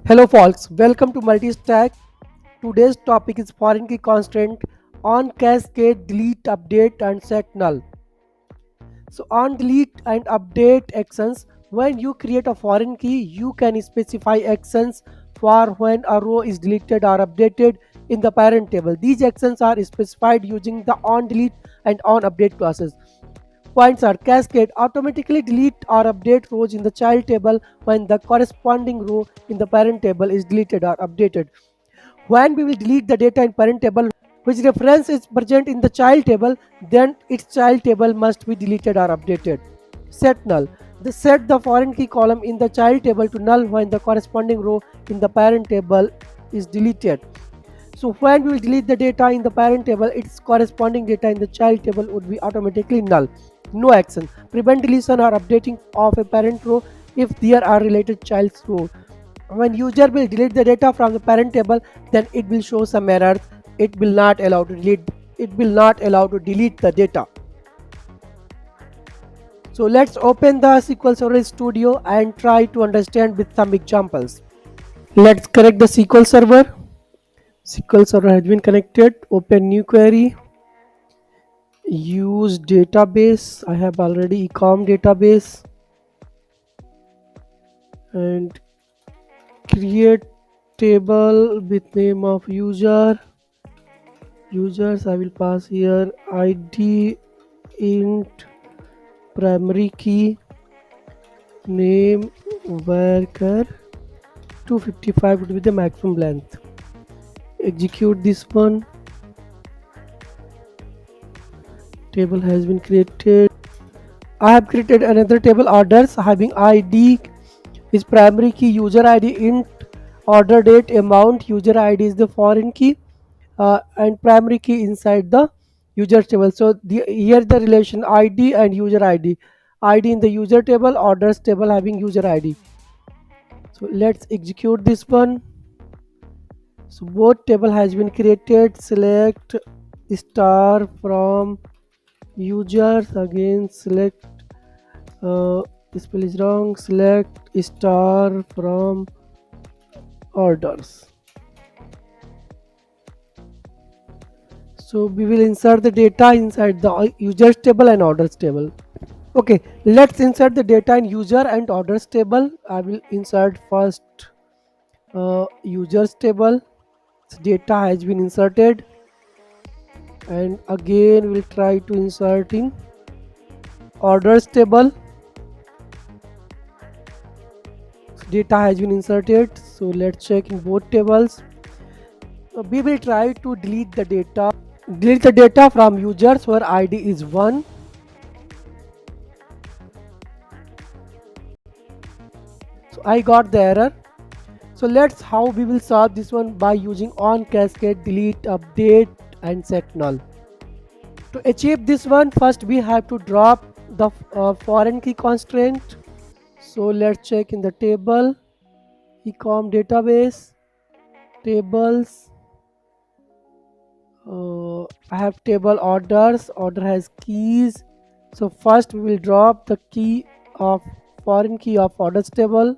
Hello folks, welcome to Multi-Stack. Today's topic is foreign key constraint on Cascade, delete, update and set null. So on delete and update actions, when you create a foreign key, you can specify actions for when a row is deleted or updated in the parent table. These actions are specified using the onDelete and onUpdate classes. Points are Cascade automatically delete or update rows in the child table when the corresponding row in the parent table is deleted or updated. When we will delete the data in parent table which reference is present in the child table, then its child table must be deleted or updated. Set null. Set the foreign key column in the child table to null when the corresponding row in the parent table is deleted. So when we will delete the data in the parent table, its corresponding data in the child table would be automatically null. No action. Prevent deletion or updating of a parent row if there are related child's row. When user will delete the data from the parent table, then it will show some errors. It will not allow to delete. It will not allow to delete the data. So let's open the SQL Server Studio and try to understand with some examples. Let's connect the SQL Server. SQL Server has been connected. Open new query. Use database. I have already ecom database. And create table with name of users. I will pass here id int primary key name varchar 255 would be the maximum length. Execute this one. Table has been created. I have created another table orders having id is primary key, user id int order date amount. User id is the foreign key and primary key inside the user table. So here the relation id and user id. Id in the user table, orders table having user id. So let's execute this one. So both table has been created. Select star from users. Again select spell is wrong. Select star from orders. So we will insert the data inside the users table and orders table. Okay, let's insert the data in user and orders table. I will insert first users table. So data has been inserted, and again we'll try to insert in orders table. So data has been inserted, so let's check in both tables. We will try to delete the data from users where id is 1. So I got the error. So let's how we will solve this one by using on cascade, delete, update and set null. To achieve this one, first we have to drop the foreign key constraint. So let's check in the table, ecom database, tables. I have table orders. Order has keys. So first we will drop the key of foreign key of orders table.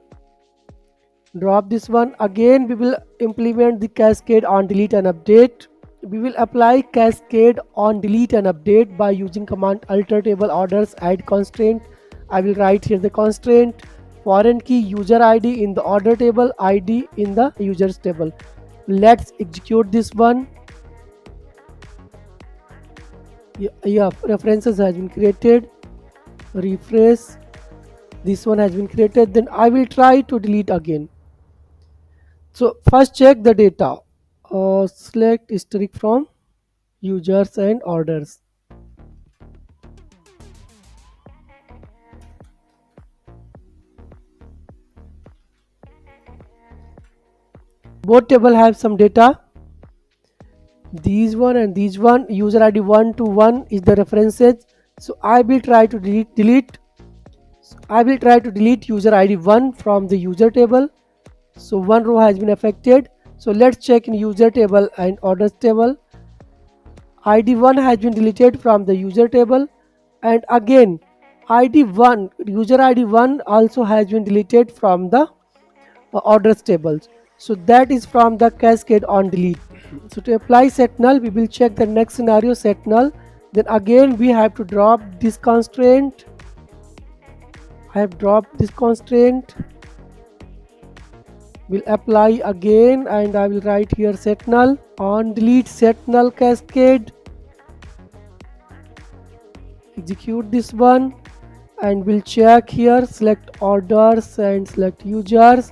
Drop this one. Again we will implement the cascade on delete and update. We will apply cascade on delete and update by using command alter table orders add constraint. I will write here the constraint foreign key user id in the order table, id in the users table. Let's execute this one. Yeah, references has been created. Refresh. This one has been created. Then I will try to delete again. So first check the data. Select historic from users and orders. Both table have some data. These one and these one. User ID 1 to 1 is the references. So I will try to delete. So I will try to delete user ID 1 from the user table. So one row has been affected. So let's check in user table and orders table. ID 1 has been deleted from the user table, and again ID 1 user ID 1 also has been deleted from the orders tables. So that is from the cascade on delete. So to apply set null, we will check the next scenario set null. Then again we have to drop this constraint. I have dropped this constraint. Will apply again and I will write here set null on delete set null cascade. Execute this one and we'll check here, select orders and select users.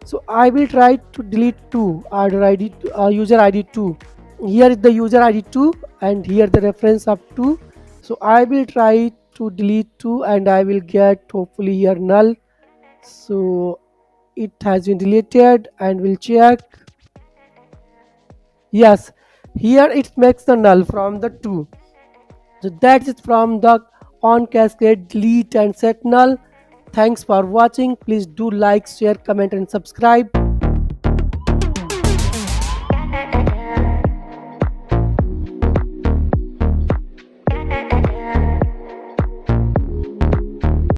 So I will try to delete two order ID, user ID 2. Here is the user ID 2 and here the reference of 2. So I will try to delete 2 and I will get hopefully here null. So it has been deleted and we'll check. Yes, here it makes the null from the 2. So that's it from the on cascade delete and set null. Thanks for watching. Please do like, share, comment and subscribe.